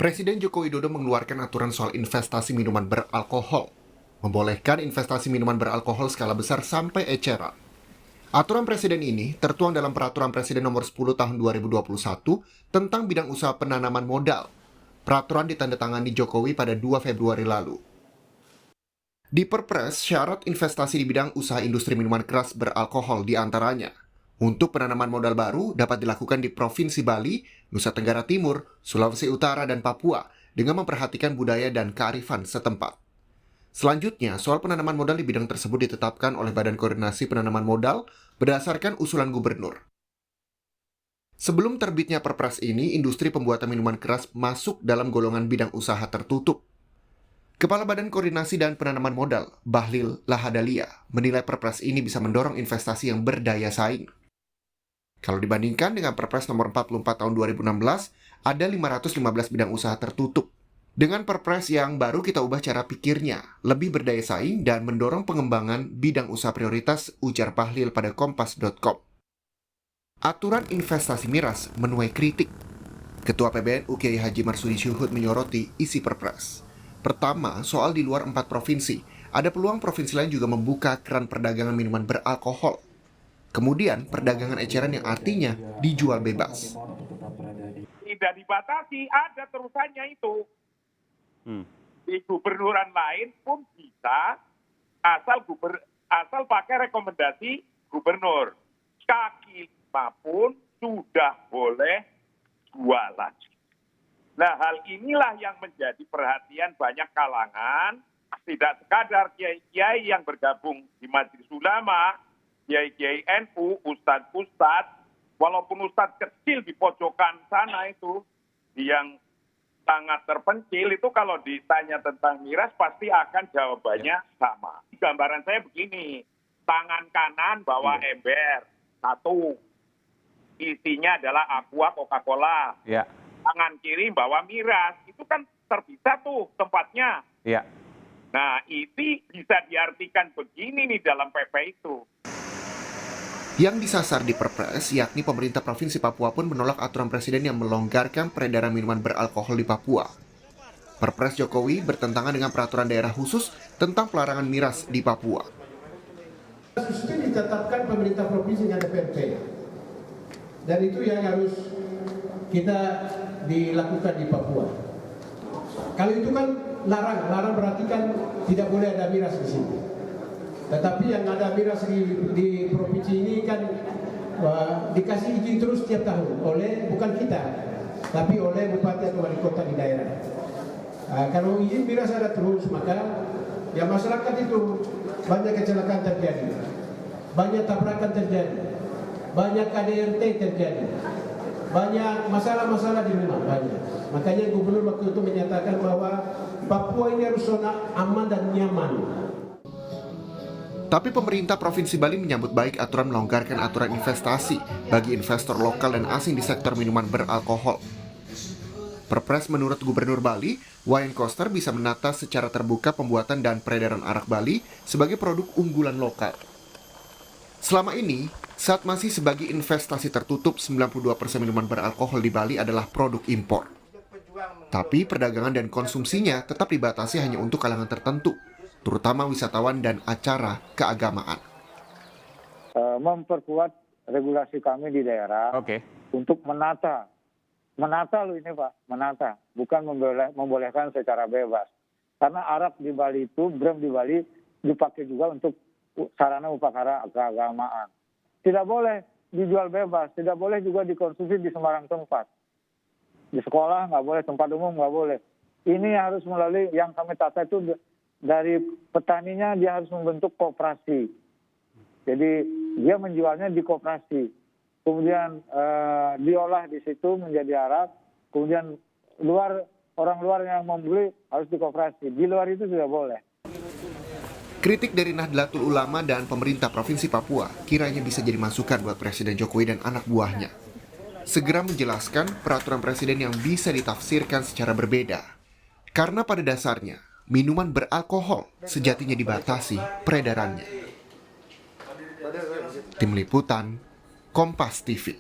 Presiden Joko Widodo mengeluarkan aturan soal investasi minuman beralkohol, membolehkan investasi minuman beralkohol skala besar sampai eceran. Aturan Presiden ini tertuang dalam Peraturan Presiden Nomor 10 Tahun 2021 tentang bidang usaha penanaman modal. Peraturan ditandatangani Jokowi pada 2 Februari lalu. Di Perpres, syarat investasi di bidang usaha industri minuman keras beralkohol diantaranya. Untuk penanaman modal baru dapat dilakukan di Provinsi Bali, Nusa Tenggara Timur, Sulawesi Utara, dan Papua dengan memperhatikan budaya dan kearifan setempat. Selanjutnya, soal penanaman modal di bidang tersebut ditetapkan oleh Badan Koordinasi Penanaman Modal berdasarkan usulan gubernur. Sebelum terbitnya Perpres ini, industri pembuatan minuman keras masuk dalam golongan bidang usaha tertutup. Kepala Badan Koordinasi dan Penanaman Modal, Bahlil Lahadalia, menilai Perpres ini bisa mendorong investasi yang berdaya saing. Kalau dibandingkan dengan Perpres nomor 44 tahun 2016, ada 515 bidang usaha tertutup. Dengan Perpres yang baru kita ubah cara pikirnya, lebih berdaya saing dan mendorong pengembangan bidang usaha prioritas, ujar Bahlil pada kompas.com. Aturan investasi miras menuai kritik. Ketua PBNU Kiai Haji Marsudi Syuhud menyoroti isi Perpres. Pertama, soal di luar 4 provinsi, ada peluang provinsi lain juga membuka keran perdagangan minuman beralkohol. Kemudian, perdagangan eceran yang artinya dijual bebas. Tidak dibatasi, ada terusannya itu. Di gubernuran lain pun bisa, asal pakai rekomendasi gubernur. Kaki lima pun sudah boleh jualan. Nah, hal inilah yang menjadi perhatian banyak kalangan, tidak sekadar kiai-kiai yang bergabung di Majelis Ulama, kiai-kiai NU, ustadz-ustadz, walaupun ustadz kecil di pojokan sana itu, yang sangat terpencil, itu kalau ditanya tentang miras pasti akan jawabannya sama. Gambaran saya begini, tangan kanan bawa ember, satu, isinya adalah Aqua Coca-Cola. Ya. Tangan kiri bawa miras, itu kan terpisah tuh tempatnya. Ya. Nah, itu bisa diartikan begini nih dalam PP itu. Yang disasar di Perpres, yakni pemerintah Provinsi Papua pun menolak aturan Presiden yang melonggarkan peredaran minuman beralkohol di Papua. Perpres Jokowi bertentangan dengan peraturan daerah khusus tentang pelarangan miras di Papua. Kasus ini ditetapkan pemerintah provinsi dengan DPRD. Dan itu yang harus kita dilakukan di Papua. Kalau itu kan larang berarti kan tidak boleh ada miras di sini. Tetapi yang ada miras di provinsi ini kan dikasih izin terus setiap tahun oleh bukan kita, tapi oleh bupati atau wali kota di daerah. Kalau izin miras ada terus, maka ya masyarakat itu banyak kecelakaan terjadi, banyak tabrakan terjadi, banyak KDRT terjadi, banyak masalah-masalah di rumah, banyak. Makanya gubernur waktu itu menyatakan bahwa Papua ini harus zona aman dan nyaman. Tapi pemerintah Provinsi Bali menyambut baik aturan melonggarkan aturan investasi bagi investor lokal dan asing di sektor minuman beralkohol. Perpres menurut Gubernur Bali, Wayan Koster bisa menata secara terbuka pembuatan dan peredaran arak Bali sebagai produk unggulan lokal. Selama ini, saat masih sebagai investasi tertutup, 92% minuman beralkohol di Bali adalah produk impor. Tapi perdagangan dan konsumsinya tetap dibatasi hanya untuk kalangan tertentu, terutama wisatawan dan acara keagamaan. Memperkuat regulasi kami di daerah untuk menata loh ini Pak, menata, bukan membolehkan secara bebas. Karena arak di Bali itu, brem di Bali dipakai juga untuk sarana upakara keagamaan. Tidak boleh dijual bebas, tidak boleh juga dikonsumsi di sembarang tempat. Di sekolah nggak boleh, tempat umum nggak boleh. Ini harus melalui yang kami tata itu dari petaninya, dia harus membentuk koperasi. Jadi dia menjualnya di koperasi. Kemudian diolah di situ menjadi arak. Kemudian orang luar yang membeli harus di koperasi. Di luar itu tidak boleh. Kritik dari Nahdlatul Ulama dan pemerintah Provinsi Papua kiranya bisa jadi masukan buat Presiden Jokowi dan anak buahnya. Segera menjelaskan peraturan Presiden yang bisa ditafsirkan secara berbeda. Karena pada dasarnya, minuman beralkohol sejatinya dibatasi peredarannya. Tim Liputan, Kompas TV.